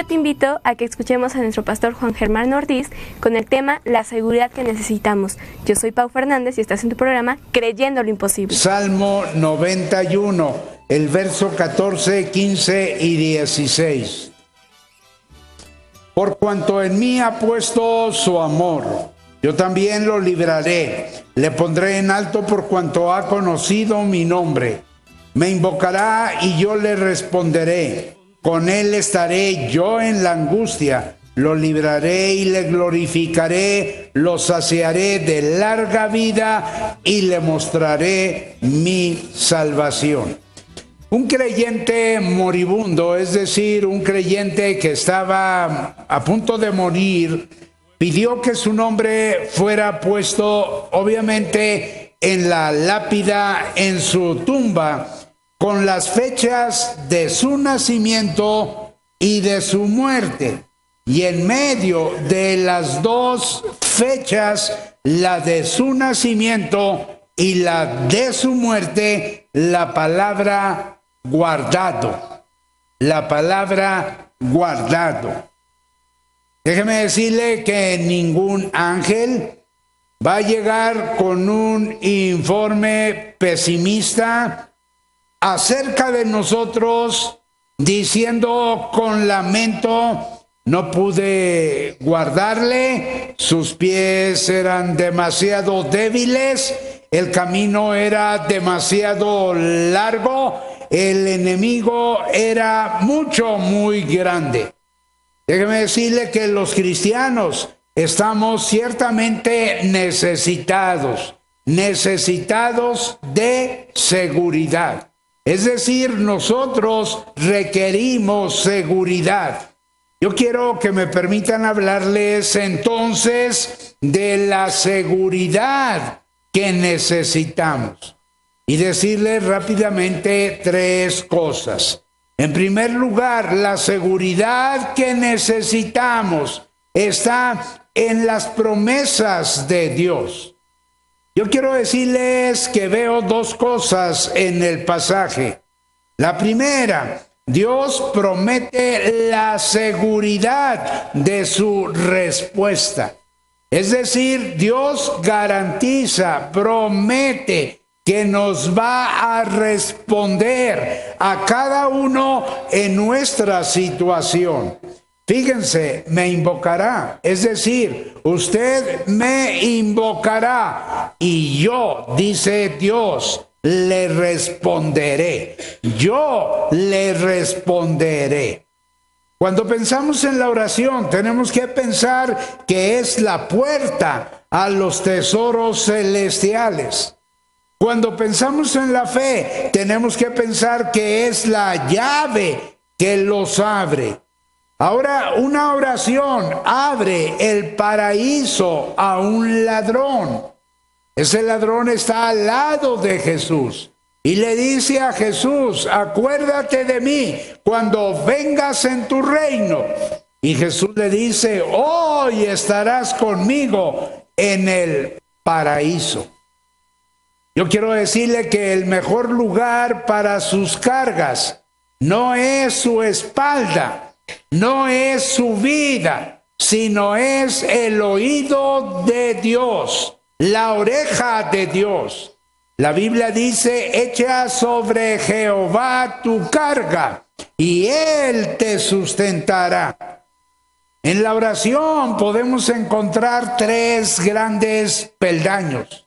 te invito a que escuchemos a nuestro pastor Juan Germán Ortiz con el tema La seguridad que necesitamos. Yo soy Pau Fernández y estás en tu programa Creyendo lo Imposible. Salmo 91, el verso 14, 15 y 16. Por cuanto en mí ha puesto su amor, yo también lo libraré. Le pondré en alto por cuanto ha conocido mi nombre. Me invocará y yo le responderé. Con él estaré yo en la angustia. Lo libraré y le glorificaré. Lo saciaré de larga vida y le mostraré mi salvación. Un creyente moribundo, es decir, un creyente que estaba a punto de morir, pidió que su nombre fuera puesto, obviamente, en la lápida, en su tumba, con las fechas de su nacimiento y de su muerte. Y en medio de las dos fechas, la de su nacimiento y la de su muerte, la palabra guardado. La palabra guardado. Déjeme decirle que ningún ángel va a llegar con un informe pesimista acerca de nosotros, diciendo con lamento: no pude guardarle, sus pies eran demasiado débiles, el camino era demasiado largo, el enemigo era muy grande. Déjeme decirle que los cristianos estamos ciertamente necesitados de seguridad. Es decir, nosotros requerimos seguridad. Yo quiero que me permitan hablarles entonces de la seguridad que necesitamos y decirles rápidamente tres cosas. En primer lugar, la seguridad que necesitamos está en las promesas de Dios. Yo quiero decirles que veo dos cosas en el pasaje. La primera, Dios promete la seguridad de su respuesta. Es decir, Dios garantiza, promete que nos va a responder a cada uno en nuestra situación. Fíjense, me invocará, es decir, usted me invocará y yo, dice Dios, le responderé. Yo le responderé. Cuando pensamos en la oración, tenemos que pensar que es la puerta a los tesoros celestiales. Cuando pensamos en la fe, tenemos que pensar que es la llave que los abre. Ahora, una oración abre el paraíso a un ladrón. Ese ladrón está al lado de Jesús y le dice a Jesús: acuérdate de mí cuando vengas en tu reino. Y Jesús le dice: hoy estarás conmigo en el paraíso. Yo quiero decirle que el mejor lugar para sus cargas no es su espalda, no es su vida, sino es el oído de Dios, la oreja de Dios. La Biblia dice: echa sobre Jehová tu carga y Él te sustentará. En la oración podemos encontrar tres grandes peldaños.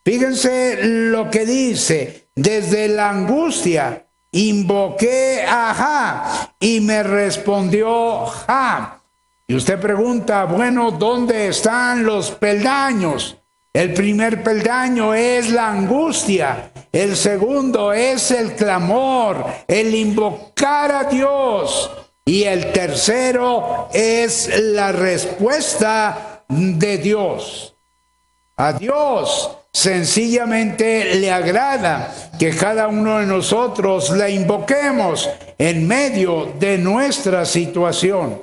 Fíjense lo que dice: desde la angustia invoqué a Jah y me respondió Jah. Y usted pregunta: bueno, ¿dónde están los peldaños? El primer peldaño es la angustia, el segundo es el clamor, el invocar a Dios, y el tercero es la respuesta de Dios. A Dios sencillamente le agrada que cada uno de nosotros la invoquemos en medio de nuestra situación.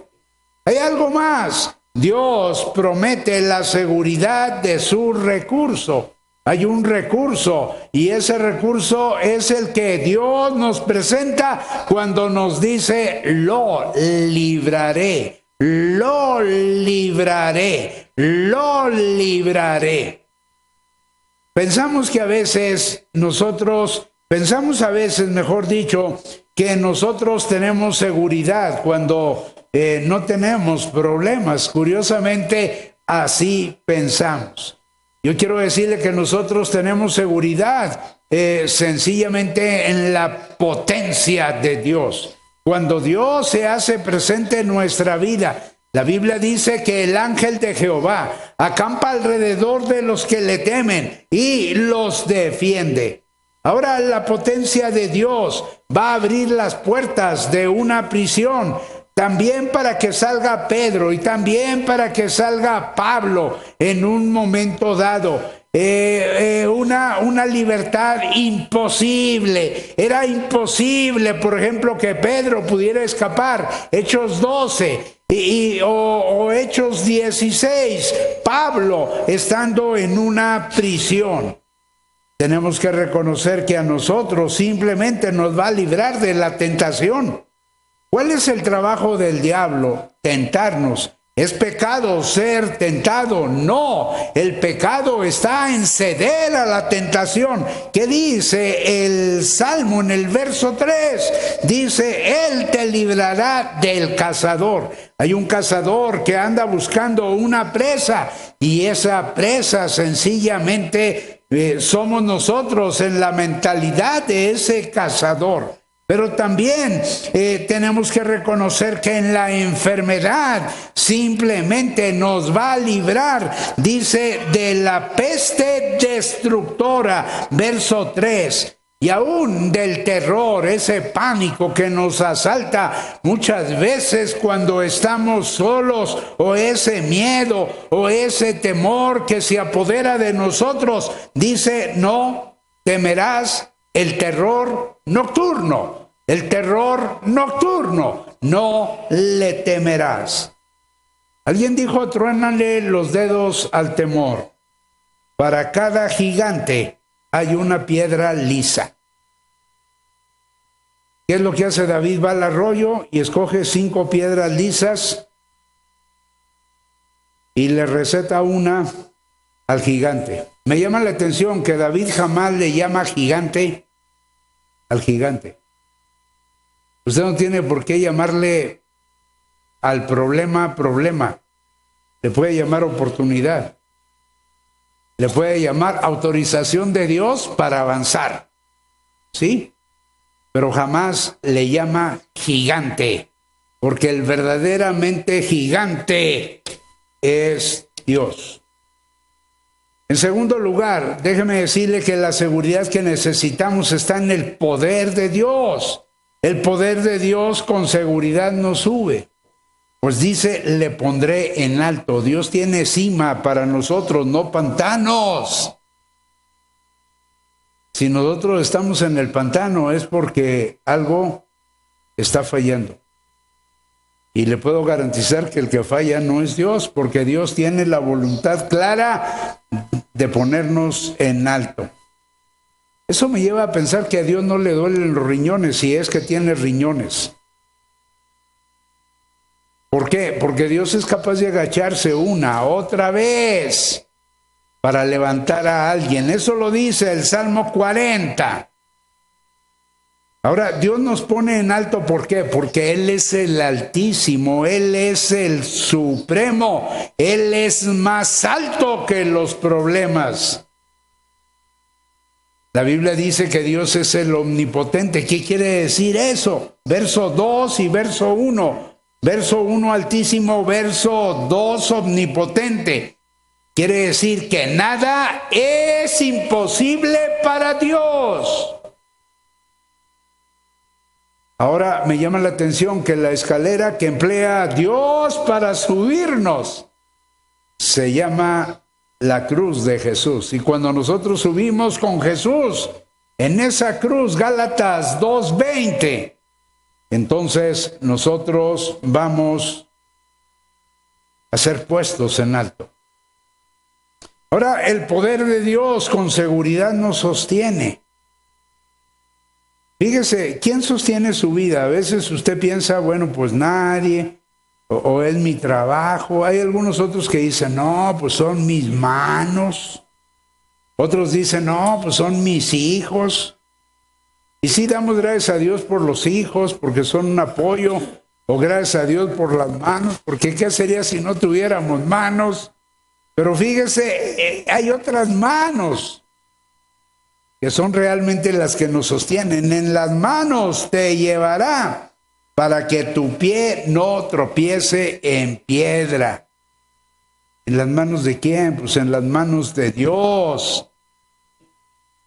Hay algo más. Dios promete la seguridad de su recurso. Hay un recurso y ese recurso es el que Dios nos presenta cuando nos dice: lo libraré, lo libraré, lo libraré. Pensamos a veces, mejor dicho, que nosotros tenemos seguridad cuando no tenemos problemas. Curiosamente, así pensamos. Yo quiero decirle que nosotros tenemos seguridad sencillamente en la potencia de Dios. Cuando Dios se hace presente en nuestra vida, la Biblia dice que el ángel de Jehová acampa alrededor de los que le temen y los defiende. Ahora la potencia de Dios va a abrir las puertas de una prisión, también para que salga Pedro y también para que salga Pablo en un momento dado. Una libertad imposible. Era imposible, por ejemplo, que Pedro pudiera escapar. Hechos 12 o Hechos 16. Pablo estando en una prisión. Tenemos que reconocer que a nosotros simplemente nos va a librar de la tentación. ¿Cuál es el trabajo del diablo? Tentarnos. ¿Es pecado ser tentado? No, el pecado está en ceder a la tentación. ¿Qué dice el Salmo en el verso 3? Dice: Él te librará del cazador. Hay un cazador que anda buscando una presa y esa presa sencillamente somos nosotros en la mentalidad de ese cazador. Pero también tenemos que reconocer que en la enfermedad simplemente nos va a librar, dice, de la peste destructora, verso 3. Y aún del terror, ese pánico que nos asalta muchas veces cuando estamos solos, o ese miedo o ese temor que se apodera de nosotros. Dice: no temerás el terror nocturno. El terror nocturno, no le temerás. Alguien dijo: truénale los dedos al temor. Para cada gigante hay una piedra lisa. ¿Qué es lo que hace David? Va al arroyo y escoge 5 piedras lisas y le receta una al gigante. Me llama la atención que David jamás le llama gigante al gigante. Usted no tiene por qué llamarle al problema problema. Le puede llamar oportunidad. Le puede llamar autorización de Dios para avanzar. ¿Sí? Pero jamás le llama gigante. Porque el verdaderamente gigante es Dios. En segundo lugar, déjeme decirle que la seguridad que necesitamos está en el poder de Dios. El poder de Dios con seguridad nos sube. Pues dice: le pondré en alto. Dios tiene cima para nosotros, no pantanos. Si nosotros estamos en el pantano es porque algo está fallando. Y le puedo garantizar que el que falla no es Dios, porque Dios tiene la voluntad clara de ponernos en alto. Eso me lleva a pensar que a Dios no le duelen los riñones, si es que tiene riñones. ¿Por qué? Porque Dios es capaz de agacharse otra vez para levantar a alguien. Eso lo dice el Salmo 40. Ahora, Dios nos pone en alto, ¿por qué? Porque Él es el Altísimo, Él es el Supremo, Él es más alto que los problemas. La Biblia dice que Dios es el omnipotente. ¿Qué quiere decir eso? Verso 2 y verso 1. Verso 1 altísimo, verso 2 omnipotente. Quiere decir que nada es imposible para Dios. Ahora me llama la atención que la escalera que emplea Dios para subirnos se llama la cruz de Jesús. Y cuando nosotros subimos con Jesús en esa cruz, Gálatas 2:20, entonces nosotros vamos a ser puestos en alto. Ahora, el poder de Dios con seguridad nos sostiene. Fíjese, ¿quién sostiene su vida? A veces usted piensa, bueno, pues nadie, o es mi trabajo. Hay algunos otros que dicen, no, pues son mis manos. Otros dicen, no, pues son mis hijos. Y sí damos gracias a Dios por los hijos, porque son un apoyo, o gracias a Dios por las manos, porque ¿qué sería si no tuviéramos manos? Pero fíjese, hay otras manos que son realmente las que nos sostienen. En las manos te llevará para que tu pie no tropiece en piedra. ¿En las manos de quién? Pues en las manos de Dios.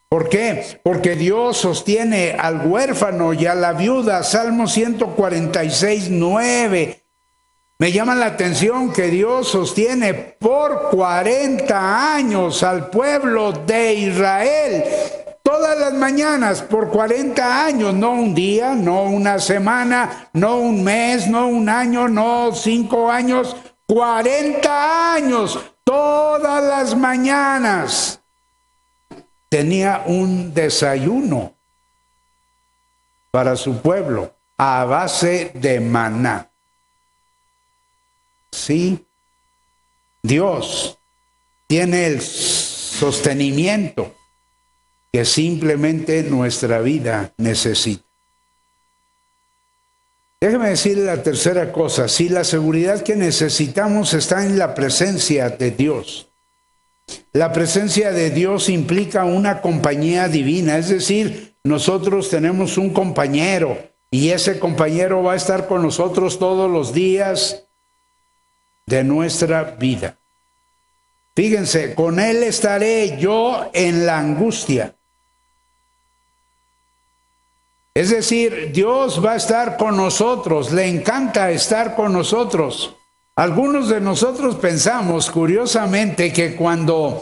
¿Por qué? Porque Dios sostiene al huérfano y a la viuda. Salmo 146, 9. Me llama la atención que Dios sostiene por 40 años al pueblo de Israel. Todas las mañanas, por 40 años, no un día, no una semana, no un mes, no un año, no 5 años, 40 años, todas las mañanas. Tenía un desayuno para su pueblo a base de maná. Sí, Dios tiene el sostenimiento que simplemente nuestra vida necesita. Déjeme decirle la tercera cosa. Si la seguridad que necesitamos está en la presencia de Dios. La presencia de Dios implica una compañía divina, es decir, nosotros tenemos un compañero y ese compañero va a estar con nosotros todos los días de nuestra vida. Fíjense, con Él estaré yo en la angustia. Es decir, Dios va a estar con nosotros, le encanta estar con nosotros. Algunos de nosotros pensamos, curiosamente, que cuando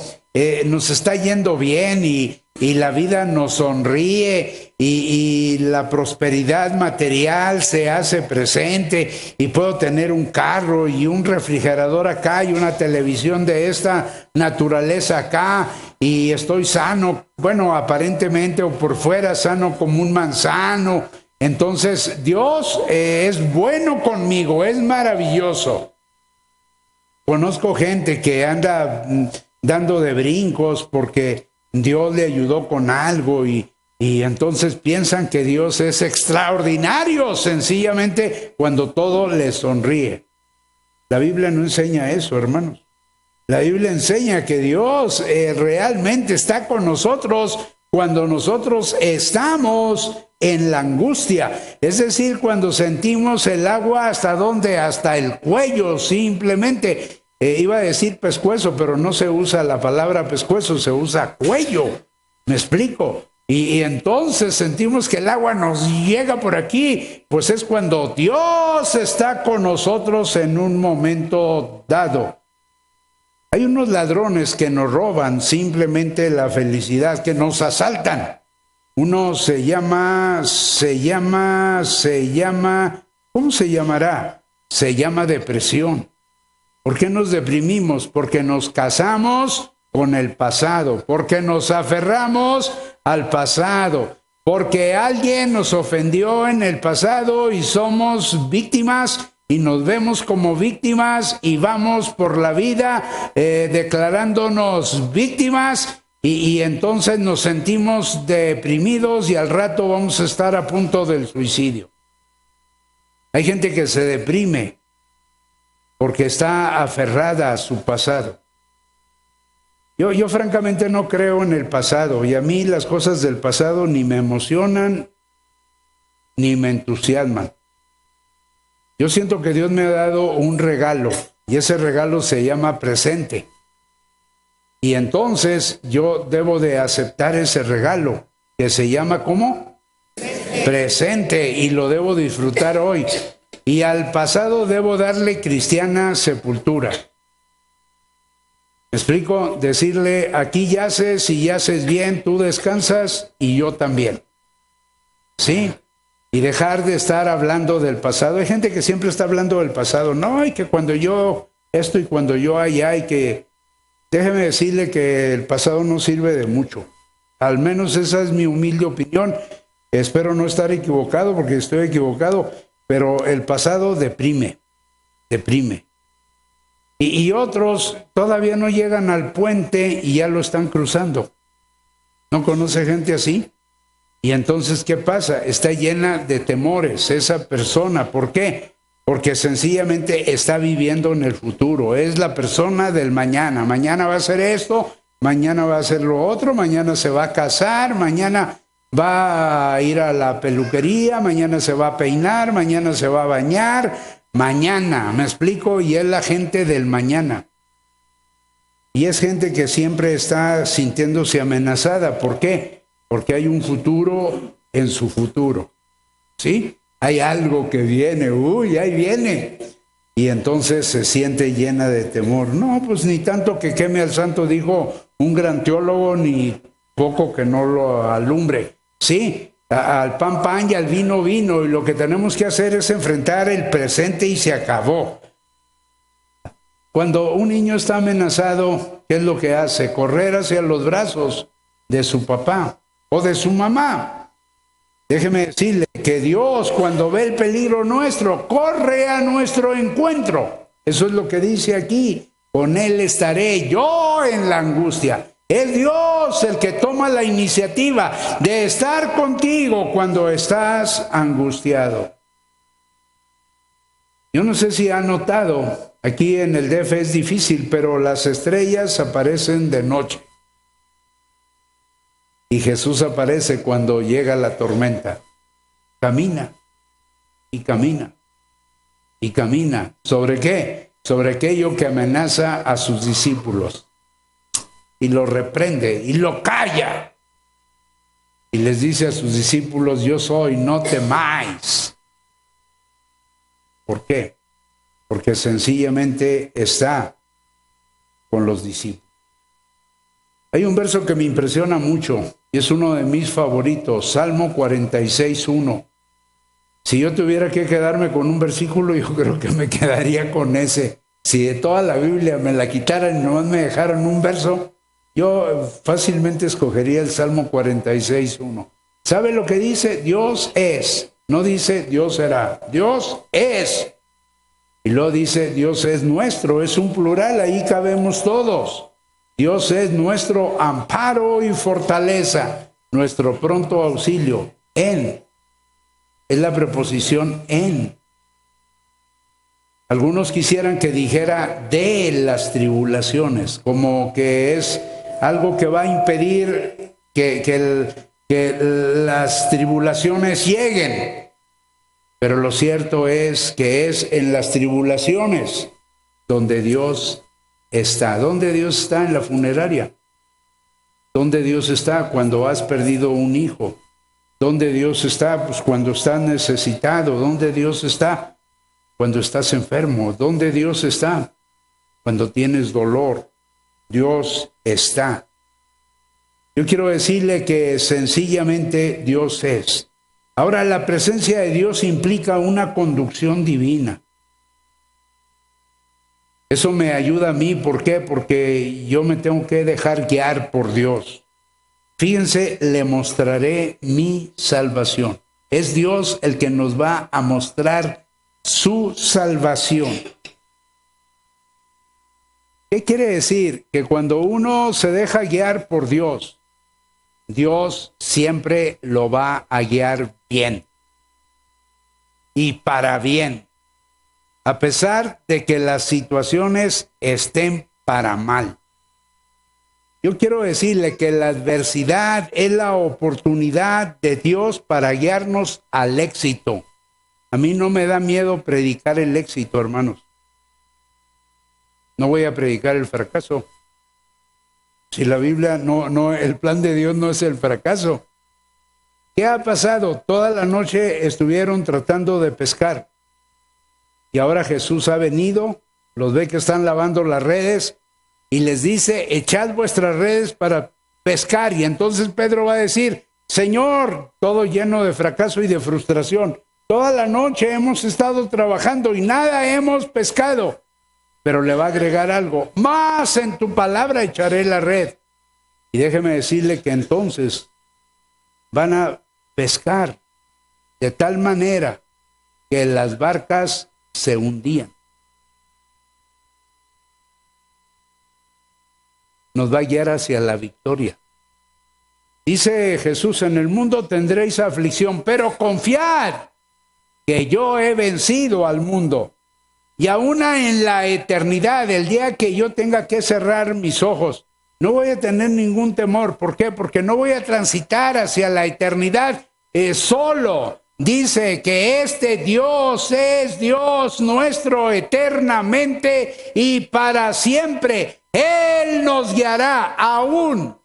nos está yendo bien y la vida nos sonríe y la prosperidad material se hace presente y puedo tener un carro y un refrigerador acá y una televisión de esta naturaleza acá y estoy sano, bueno, aparentemente o por fuera sano como un manzano. Entonces Dios es bueno conmigo, es maravilloso. Conozco gente que anda dando de brincos porque Dios le ayudó con algo y entonces piensan que Dios es extraordinario sencillamente cuando todo le sonríe. La Biblia no enseña eso, hermanos. La Biblia enseña que Dios realmente está con nosotros cuando nosotros estamos en la angustia, es decir, cuando sentimos el agua hasta donde, hasta el cuello simplemente. Iba a decir pescuezo, pero no se usa la palabra pescuezo, se usa cuello. ¿Me explico? Y entonces sentimos que el agua nos llega por aquí, pues es cuando Dios está con nosotros en un momento dado. Hay unos ladrones que nos roban simplemente la felicidad, que nos asaltan. Uno se llama, ¿cómo se llamará? Se llama depresión. ¿Por qué nos deprimimos? Porque nos casamos con el pasado, porque nos aferramos al pasado, porque alguien nos ofendió en el pasado y somos víctimas y nos vemos como víctimas y vamos por la vida declarándonos víctimas. Y entonces nos sentimos deprimidos y al rato vamos a estar a punto del suicidio. Hay gente que se deprime porque está aferrada a su pasado. Yo francamente no creo en el pasado y a mí las cosas del pasado ni me emocionan ni me entusiasman. Yo siento que Dios me ha dado un regalo y ese regalo se llama presente. Y entonces yo debo de aceptar ese regalo que se llama ¿cómo? Presente, y lo debo disfrutar hoy. Y al pasado debo darle cristiana sepultura. ¿Me explico? Decirle, aquí yaces y yaces bien, tú descansas y yo también. ¿Sí? Y dejar de estar hablando del pasado. Hay gente que siempre está hablando del pasado. No, y que cuando yo esto y cuando yo allá y que... déjeme decirle que el pasado no sirve de mucho. Al menos esa es mi humilde opinión. Espero no estar equivocado porque estoy equivocado, pero el pasado deprime. Y otros todavía no llegan al puente y ya lo están cruzando. ¿No conoce gente así? Y entonces, ¿qué pasa? Está llena de temores esa persona. ¿Por qué? Porque sencillamente está viviendo en el futuro. Es la persona del mañana. Mañana va a hacer esto, mañana va a hacer lo otro, mañana se va a casar, mañana va a ir a la peluquería, mañana se va a peinar, mañana se va a bañar. Mañana, ¿me explico? Y es la gente del mañana. Y es gente que siempre está sintiéndose amenazada. ¿Por qué? Porque hay un futuro en su futuro. ¿Sí? Hay algo que viene. ¡Uy, ahí viene! Y entonces se siente llena de temor. No, pues ni tanto que queme al santo, dijo un gran teólogo, ni poco que no lo alumbre. Sí. Al pan, pan y al vino, vino. Y lo que tenemos que hacer es enfrentar el presente y se acabó. Cuando un niño está amenazado, ¿qué es lo que hace? Correr hacia los brazos de su papá o de su mamá. Déjeme decirle que Dios, cuando ve el peligro nuestro, corre a nuestro encuentro. Eso es lo que dice aquí. Con Él estaré yo en la angustia. Es Dios el que toma la iniciativa de estar contigo cuando estás angustiado. Yo no sé si ha notado, aquí en el DF es difícil, pero las estrellas aparecen de noche. Y Jesús aparece cuando llega la tormenta. Camina y camina y camina. ¿Sobre qué? Sobre aquello que amenaza a sus discípulos. Y lo reprende y lo calla. Y les dice a sus discípulos, yo soy, no temáis. ¿Por qué? Porque sencillamente está con los discípulos. Hay un verso que me impresiona mucho y es uno de mis favoritos, Salmo 46:1. Si yo tuviera que quedarme con un versículo, yo creo que me quedaría con ese. Si de toda la Biblia me la quitaran y nomás me dejaran un verso, yo fácilmente escogería el Salmo 46:1. ¿Sabe lo que dice? Dios es. No dice Dios será. Dios es. Y luego dice Dios es nuestro. Es un plural, ahí cabemos todos. Dios es nuestro amparo y fortaleza, nuestro pronto auxilio. En. Es la preposición en. Algunos quisieran que dijera de las tribulaciones, como que es algo que va a impedir que las tribulaciones lleguen. Pero lo cierto es que es en las tribulaciones donde Dios está. ¿Dónde Dios está? En la funeraria. ¿Dónde Dios está cuando has perdido un hijo? ¿Dónde Dios está? Pues cuando estás necesitado. ¿Dónde Dios está? Cuando estás enfermo. ¿Dónde Dios está? Cuando tienes dolor. Dios está. Yo quiero decirle que sencillamente Dios es. Ahora, la presencia de Dios implica una conducción divina. Eso me ayuda a mí. ¿Por qué? Porque yo me tengo que dejar guiar por Dios. Fíjense, le mostraré mi salvación. Es Dios el que nos va a mostrar su salvación. ¿Qué quiere decir? Que cuando uno se deja guiar por Dios, Dios siempre lo va a guiar bien. Y para bien. A pesar de que las situaciones estén para mal. Yo quiero decirle que la adversidad es la oportunidad de Dios para guiarnos al éxito. A mí no me da miedo predicar el éxito, hermanos. No voy a predicar el fracaso. Si la Biblia el plan de Dios no es el fracaso. ¿Qué ha pasado? Toda la noche estuvieron tratando de pescar. Y ahora Jesús ha venido, los ve que están lavando las redes y les dice, echad vuestras redes para pescar. Y entonces Pedro va a decir, Señor, todo lleno de fracaso y de frustración, toda la noche hemos estado trabajando y nada hemos pescado. pero le va a agregar algo. Más en tu palabra echaré la red. Y déjeme decirle que entonces van a pescar de tal manera que las barcas se hundían. Nos va a guiar hacia la victoria. Dice Jesús, en el mundo tendréis aflicción, pero confiad que yo he vencido al mundo. Y aún en la eternidad, el día que yo tenga que cerrar mis ojos, no voy a tener ningún temor. ¿Por qué? Porque no voy a transitar hacia la eternidad solo. Dice que este Dios es Dios nuestro eternamente y para siempre. Él nos guiará aún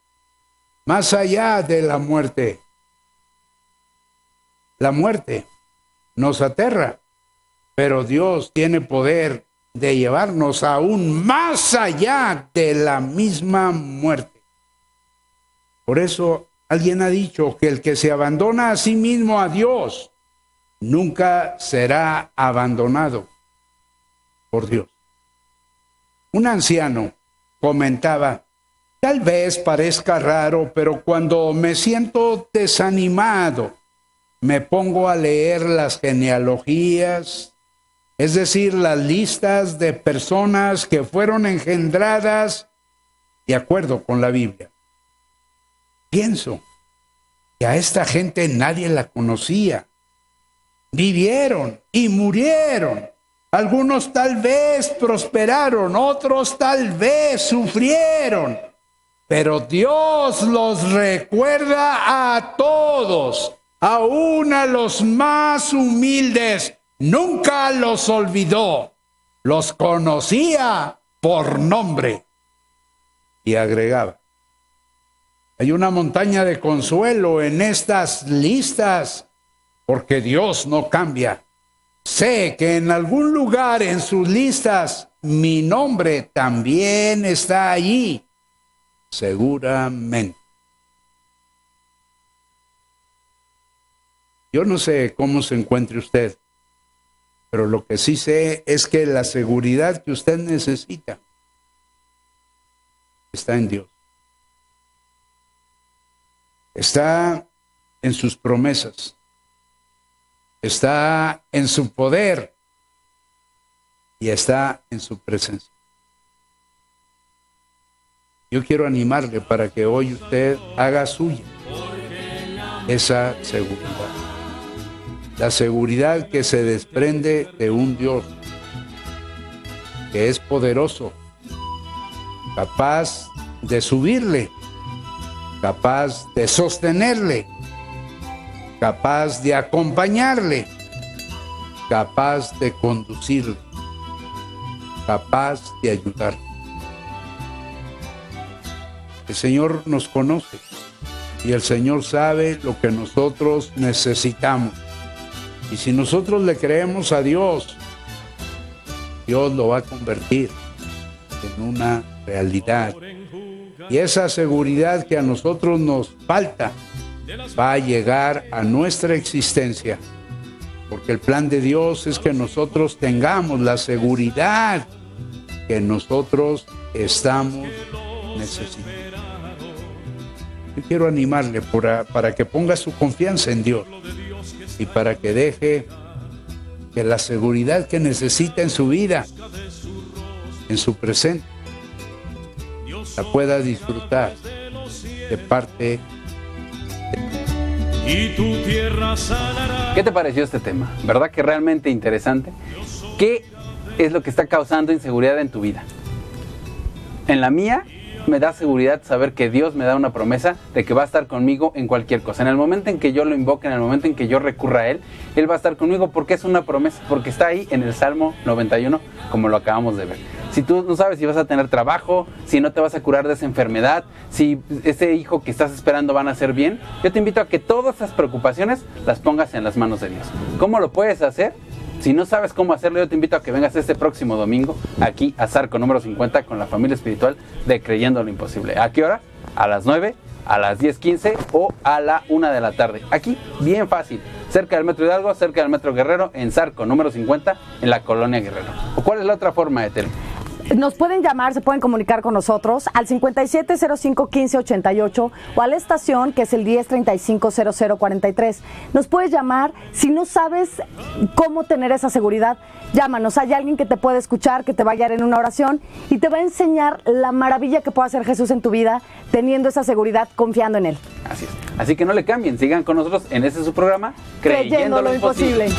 más allá de la muerte. La muerte nos aterra, pero Dios tiene poder de llevarnos aún más allá de la misma muerte. Por eso alguien ha dicho que el que se abandona a sí mismo a Dios nunca será abandonado por Dios. Un anciano comentaba: tal vez parezca raro, pero cuando me siento desanimado, me pongo a leer las genealogías, es decir, las listas de personas que fueron engendradas de acuerdo con la Biblia. Pienso que a esta gente nadie la conocía. Vivieron y murieron. Algunos tal vez prosperaron, otros tal vez sufrieron. Pero Dios los recuerda a todos, aún a los más humildes. Nunca los olvidó, los conocía por nombre. Y agregaba: hay una montaña de consuelo en estas listas, porque Dios no cambia. Sé que en algún lugar en sus listas mi nombre también está allí, seguramente. Yo no sé cómo se encuentre usted, pero lo que sí sé es que la seguridad que usted necesita está en Dios. Está en sus promesas. Está en su poder y está en su presencia. Yo quiero animarle para que hoy usted haga suya esa seguridad. La seguridad que se desprende de un Dios que es poderoso, capaz de subirle, capaz de sostenerle, capaz de acompañarle, capaz de conducirle, capaz de ayudarle. El Señor nos conoce y el Señor sabe lo que nosotros necesitamos. Y si nosotros le creemos a Dios, Dios lo va a convertir en una realidad. Y esa seguridad que a nosotros nos falta va a llegar a nuestra existencia. Porque el plan de Dios es que nosotros tengamos la seguridad que nosotros estamos necesitando. Yo quiero animarle para que ponga su confianza en Dios y para que deje que la seguridad que necesita en su vida, en su presente, la pueda disfrutar de parte de y tu tierra sanará. ¿Qué te pareció este tema? ¿Verdad que realmente interesante? ¿Qué es lo que está causando inseguridad en tu vida? En la mía me da seguridad saber que Dios me da una promesa de que va a estar conmigo en cualquier cosa. En el momento en que yo lo invoque, en el momento en que yo recurra a Él, Él va a estar conmigo porque es una promesa, porque está ahí en el Salmo 91, como lo acabamos de ver. Si tú no sabes si vas a tener trabajo, si no te vas a curar de esa enfermedad, si ese hijo que estás esperando van a ser bien, yo te invito a que todas esas preocupaciones las pongas en las manos de Dios. ¿Cómo lo puedes hacer? Si no sabes cómo hacerlo, yo te invito a que vengas este próximo domingo aquí a Zarco número 50 con la familia espiritual de Creyendo lo Imposible. ¿A qué hora? A las 9, a las 10:15 o a la 1 de la tarde. Aquí, bien fácil, cerca del Metro Hidalgo, cerca del Metro Guerrero, en Zarco número 50, en la Colonia Guerrero. ¿O cuál es la otra forma de tener? Nos pueden llamar, se pueden comunicar con nosotros al 5705-1588 o a la estación que es el 1035-0043. Nos puedes llamar si no sabes cómo tener esa seguridad. Llámanos, hay alguien que te puede escuchar, que te va a guiar en una oración y te va a enseñar la maravilla que puede hacer Jesús en tu vida teniendo esa seguridad, confiando en Él. Así es. Así que no le cambien, sigan con nosotros en este su programa, Creyendo lo imposible.